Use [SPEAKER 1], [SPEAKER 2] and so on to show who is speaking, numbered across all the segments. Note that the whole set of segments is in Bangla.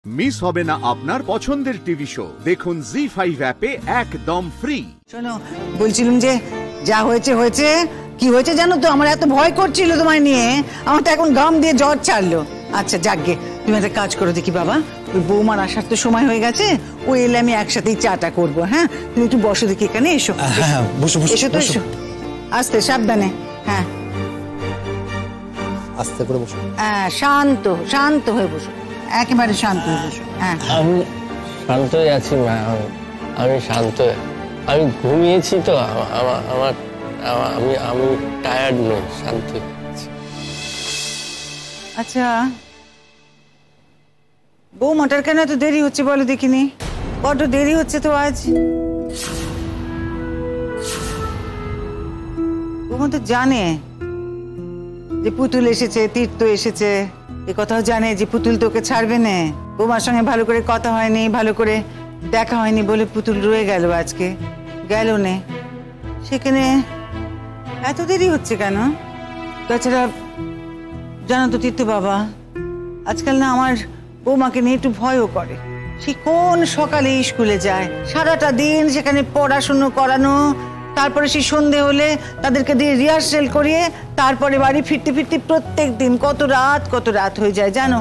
[SPEAKER 1] মিস হবে না আপনার পছন্দের টিভি শো। দেখুন জি5 অ্যাপে একদম ফ্রি।
[SPEAKER 2] শোনো, বলছিলাম যে যা হয়েছে হয়েছে। কি হয়েছে জানো তো, আমার এত ভয় করছিল তোমায় নিয়ে, আমার তো এখন গাম দিয়ে জ্বর ছাড়লো। আচ্ছা যাকগে, তুমি একটা কাজ করো দেখি বাবা, ওই বৌমার আসার তো সময় হয়ে গেছে, ও এলে আমি একসাথেই চাটা করবো। হ্যাঁ, তুমি একটু বসো দেখি, এখানে এসো।
[SPEAKER 3] হ্যাঁ বসো বসো
[SPEAKER 2] এসো তো, এসো আস্তে সাবধানে। হ্যাঁ
[SPEAKER 3] আস্তে করে বসো।
[SPEAKER 2] হ্যাঁ, শান্ত শান্ত হয়ে বসো, একেবারে শান্ত হয়ে বসো। হ্যাঁ
[SPEAKER 4] আমি শান্তই আছি মা, আমি শান্ত, আমি ঘুমিয়েছি তো, আমার আমি আমি টায়ার্ড নই, শান্ত।
[SPEAKER 2] আচ্ছা, বৌমাটার কেন এত দেরি হচ্ছে বলো দেখিনি? বড্ড দেরি হচ্ছে তো আজ। বৌমা তো জানে যে পুতুল এসেছে, তীর্থ এসেছে, এ কথাও জানে যে পুতুল তোকে ছাড়বে না। বৌমার সঙ্গে ভালো করে কথা হয়নি, ভালো করে দেখা হয়নি বলে পুতুল রয়ে গেল, আজকে গেল নে। সেখানে এত দেরি হচ্ছে কেন? তাছাড়া জানো তো তীর্থ বাবা, আজকাল না আমার বৌমাকে নিয়ে একটু ভয়ও করে। সে কোন সকালে স্কুলে যায়, সারাটা দিন সেখানে পড়াশুনো করানো, তারপরে সেই সন্ধে হলে তাদেরকে দিয়ে রিহার্সেল করিয়ে তারপরে বাড়ি ফিরতে ফিরতে প্রত্যেক দিন কত রাত হয়ে যায় জানো।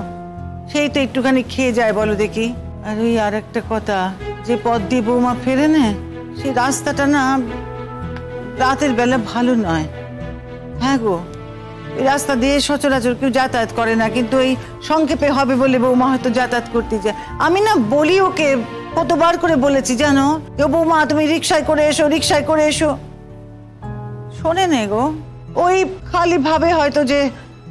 [SPEAKER 2] সেই তো একটুখানি খেয়ে যায় বলো দেখি। আর ওই আর একটা কথা, যে পথ দিয়ে বৌমা ফেরে না, সেই রাস্তাটা না রাতের বেলা ভালো নয়। হ্যাঁ গো, এই রাস্তা দিয়ে সচরাচর কেউ যাতায়াত করে না, কিন্তু এই সংক্ষেপে হবে বলে বৌমা হয়তো যাতায়াত করতে যায়। আমি না বলি ওকে, কতবার করে বলেছি জানো, বৌমা তুমি রিক্সায় করে এসো, রিক্সায় করে এসো, শোনে না গো। ওই খালি ভাবে হয়তো যে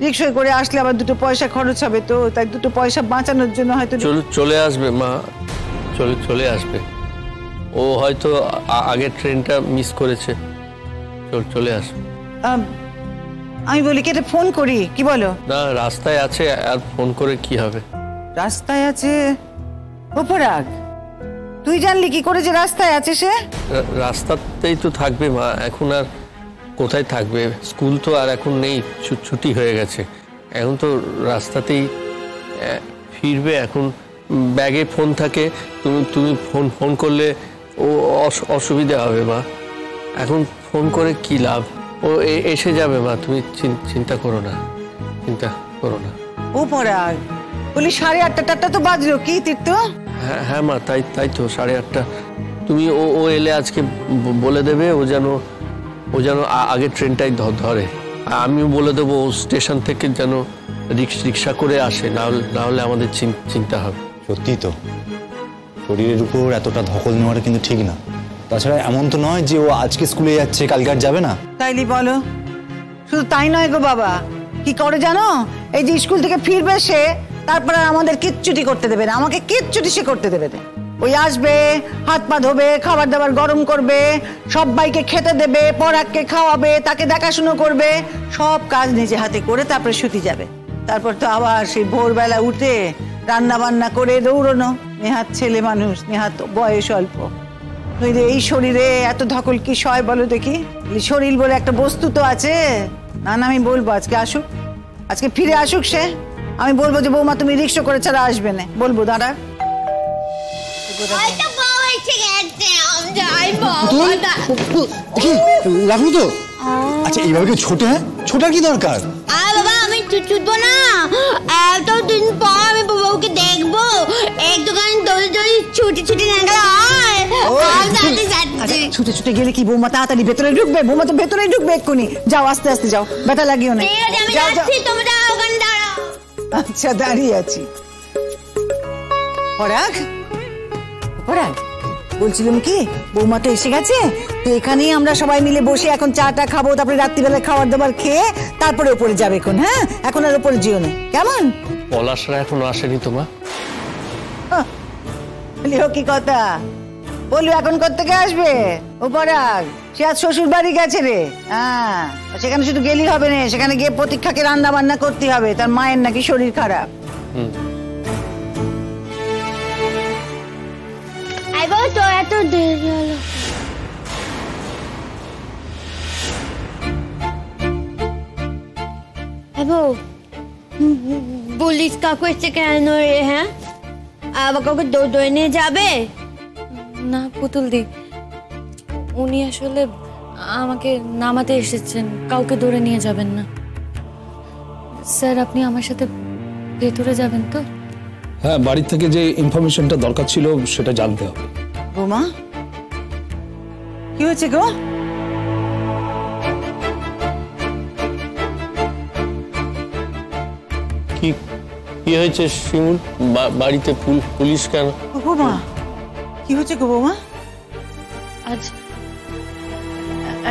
[SPEAKER 2] রিক্সায় করে আসলে আবার দুটো পয়সা খরচ হবে, তো তাই দুটো পয়সা বাঁচানোর জন্য হয়তো
[SPEAKER 4] চলে আসবে মা, চলে আসবে। ও হয়তো আগের ট্রেনটা মিস করেছে, চলে আসবে।
[SPEAKER 2] আমি বলি কি, এটা ফোন করি, কি বলো?
[SPEAKER 4] না, রাস্তায় আছে, আর ফোন করে কি হবে?
[SPEAKER 2] রাস্তায় আছে? উপরাগ, তুই জানলি কি করে যে রাস্তায় আছে সে?
[SPEAKER 4] রাস্তাতেই তো থাকবে মা, এখন আর কোথায় থাকবে? স্কুল তো আর এখন নেই, ছুটি হয়ে গেছে, এখন তো রাস্তাতেই ফিরবে। এখন ব্যাগে ফোন থাকে, তুমি ফোন করলে ও অসুবিধা হবে মা, এখন ফোন করে কি লাভ? ও এসে যাবে মা, তুমি চিন্তা করো না।
[SPEAKER 2] উপরাগ বলি, 8:30 তো বাজলো, কি তীর্থ?
[SPEAKER 4] হ্যাঁ মা, তাই তো 8:30। তুমি ও এলে আজকে বলে দেবে ও যেন আগের ট্রেনটাই ধরে। আমিও বলে দেবো স্টেশন থেকে যেন রিক্সা করে আসে, না হলে আমাদের চিন্তা হবে।
[SPEAKER 3] সত্যি তো, শরীরের উপর এতটা ধকল নেওয়াটা কিন্তু ঠিক না। তাছাড়া এমন তো নয় যে ও আজকে স্কুলে যাচ্ছে, কালকে আর যাবে না।
[SPEAKER 2] তাইলি বলো, শুধু তাই নয় গো বাবা, কি করে জানো, এই যে স্কুল থেকে ফিরবে সে, তারপরে আমাদের কিচ্ছুটি করতে দেবে না, আমাকে কিচ্ছুটি সে করতে দেবে না। ওই আসবে, হাত পা ধোবে, খাবার দাবার গরম করবে, সবাইকে খেতে দেবে, পরাগকে খাওয়াবে, তাকে দেখাশুনো করবে, সব কাজ নিজে হাতে করে তারপরে শুতে যাবে। তারপর তো আবার সেই ভোরবেলা উঠে রান্না বান্না করে দৌড়নো। নেহাত ছেলে মানুষ, নেহাত বয়স অল্প, এই শরীরে এত ধকল কি সয় বলো দেখি? শরীর বলে একটা বস্তু তো আছে। না আমি বলবো আজকে আসুক, আজকে ফিরে আসুক সে, আমি বলবো যে বৌমা তুমি রিক্সা করে ছাড়া আসবে না, বলবো। দাঁড়া,
[SPEAKER 3] লাগলো তো? আচ্ছা এইভাবে কি ছোট? হ্যাঁ, ছোটার কি দরকার?
[SPEAKER 5] বাবা আমি ছুটবো না, এতদিন পর আমি বাবাকে দেখবো, একটুখানি দড়ি ছুটি না গেল।
[SPEAKER 2] ছুটে ছুটে গেলে কি বৌমা তাড়াতাড়ি ভেতরে ঢুকবে? বৌমা তো ভেতরে ঢুকবে এক্ষুনি। যাও, আস্তে আস্তে যাও, ব্যথা লাগিও না। আচ্ছা দাঁড়িয়ে আছি। পরাগ, বলছিলাম কি, বৌমা তো এসে গেছে, তো এখানেই আমরা সবাই মিলে বসে এখন চাটা খাবো, তারপরে রাত্রিবেলা খাবার দাবার খেয়ে তারপরে উপরে যাবে এখন। হ্যাঁ, এখন আর উপরে যেও না, কেমন?
[SPEAKER 4] পলাশরা এখনো আসেনি তো মা?
[SPEAKER 2] কি কথা বলবি, এখন কোত্থেকে আসবে? উপরাগ, সে আজ শ্বশুর বাড়ি গেছে রে। হ্যাঁ, সেখানে শুধু গেলেই হবে না, সেখানে গিয়ে প্রতীক্ষাকে রান্না বান্না করতে হবে, তার মায়ের নাকি শরীর খারাপ।
[SPEAKER 5] তো এত দেরি হলো। বলিস কাকু এসে কেন রে? হ্যাঁ আবার কাউকে ধরে নিয়ে যাবে?
[SPEAKER 6] না পুতুল দি, উনি আসলে আমাকে নামাতে এসেছেন, কাউকে ধরে নিয়ে যাবেন না। স্যার আপনি আমার সাথে ভেতরে যাবেন তো?
[SPEAKER 7] হ্যাঁ, বাড়ি থেকে যে ইনফরমেশনটা দরকার ছিল সেটা জানতে হবে।
[SPEAKER 2] বৌমা কি হয়েছে গো?
[SPEAKER 4] কি কি হয়েছে শিমুল? বাড়িতে পুলিশ কেন?
[SPEAKER 2] বৌমা কি হয়েছে গো বৌমা?
[SPEAKER 6] আজ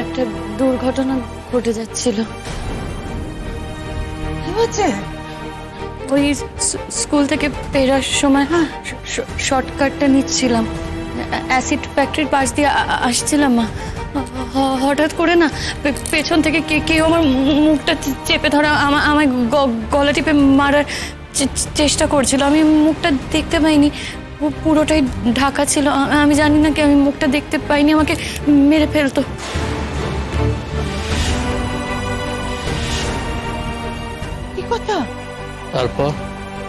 [SPEAKER 6] একটা দুর্ঘটনা ঘটে যাচ্ছিল।
[SPEAKER 2] কি হয়েছে?
[SPEAKER 6] ওই স্কুল থেকে ফেরার সময় শর্টকাটটা নিচ্ছিলাম, অ্যাসিড ফ্যাক্টরির পাশ দিয়ে আসছিলাম মা। হঠাৎ করে না পেছন থেকে কেউ আমার মুখটা চেপে ধরা, আমায় গলা টিপে মারার চেষ্টা করছিল। আমি মুখটা দেখতে পাইনি, পুরোটাই ঢাকা ছিল। আমি জানি না কি আমি মুখটা দেখতে পাইনি, আমাকে মেরে ফেলতো।
[SPEAKER 2] কি কথা?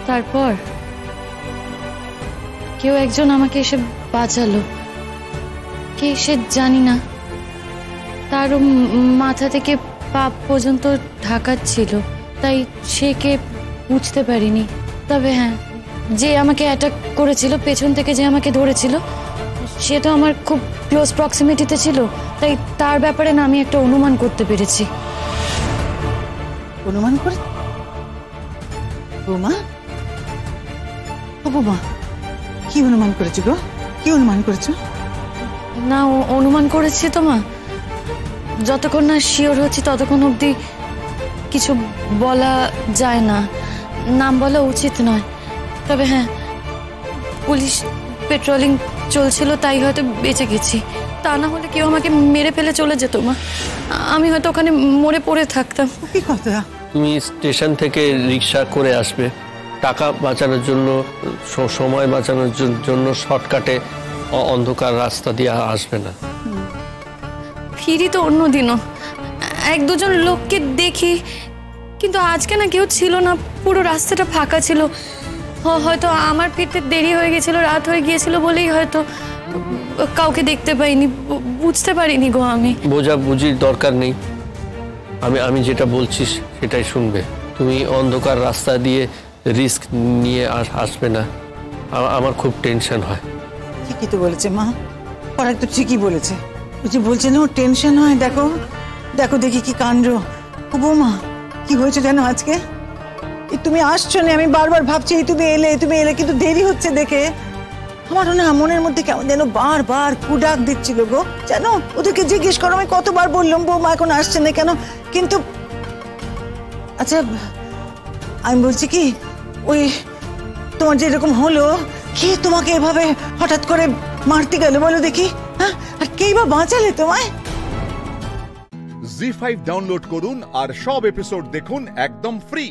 [SPEAKER 6] তারপর কেউ একজন আমাকে এসে বাঁচালো। কে সে জানি না, তার মাথা থেকে পা পর্যন্ত ঢাকা ছিল, তাই সে কে বুঝতে পারিনি। তবে হ্যাঁ, যে আমাকে অ্যাটাক করেছিল, পেছন থেকে যে আমাকে ধরেছিল, সে তো আমার খুব ক্লোজ প্রক্সিমিটিতে ছিল, তাই তার ব্যাপারে না আমি একটা অনুমান করতে পেরেছি।
[SPEAKER 2] অনুমান করে? বৌমা, ও বৌমা, কি অনুমান করেছো গো? কি অনুমান করেছো?
[SPEAKER 6] না অনুমান করেছি তো মা, যতক্ষণ না শিওর হচ্ছি ততক্ষণ অবধি কিছু বলা যায় না, নাম বলা উচিত নয়। তবে হ্যাঁ, পুলিশ পেট্রোলিং চলছিল তাই হয়তো বেঁচে গেছি, তা না হলে কেউ আমাকে মেরে ফেলে চলে যেত মা। আমি হয়তো ওখানে মরে পড়ে থাকতাম।
[SPEAKER 2] কি কথা?
[SPEAKER 4] তুমি স্টেশন থেকে রিক্সা করে আসবে, টাকা বাঁচানোর জন্য, সময় বাঁচানোর জন্য শর্টকাটে অন্ধকার রাস্তা দিয়ে আসবে না।
[SPEAKER 6] ফিরি তো অন্য দিনও এক দুজন লোককে দেখি, কিন্তু আজকে না কেউ ছিল না, পুরো রাস্তাটা ফাঁকা ছিল। হয়তো আমার ফিরতে দেরি হয়ে গেছিল, রাত হয়ে গিয়েছিল বলেই হয়তো কাউকে দেখতে পাইনি, বুঝতে পারিনি গো। আমি
[SPEAKER 4] বোঝাবুঝির দরকার নেই, আমি যেটা বলছি সেটাই শুনবে। তুমি অন্ধকার রাস্তা দিয়ে রিস্ক নিয়ে আসবে না, আমার খুব টেনশন হয়।
[SPEAKER 2] ঠিকই তো বলেছে মা, পরাগ তো ঠিকই বলেছে। ওই যে বলছে না ওর টেনশন হয়। দেখো দেখো দেখি কি কাণ্ড। ও বৌমা, কি হয়েছে জানো আজকে? তুমি আসছো না, আমি বারবার ভাবছি তুমি এলে, কিন্তু দেরি হচ্ছে দেখে আমারও না মনের মধ্যে কেমন যেন বারবার কুডাক দিচ্ছিল গো। জানো, ওদেরকে জিজ্ঞেস করো, আমি কতবার বললাম বৌমা এখন আসছে না কেন, কিন্তু আচ্ছা আমি বলছি কি, ওই তোমার যেরকম হলো, কে তোমাকে এভাবে হঠাৎ করে মারতে গেল বলো দেখি? হ্যাঁ, আর কেই বা বাঁচালে তোমায়?
[SPEAKER 1] জি5 ডাউনলোড করুন আর সব এপিসোড দেখুন একদম ফ্রি।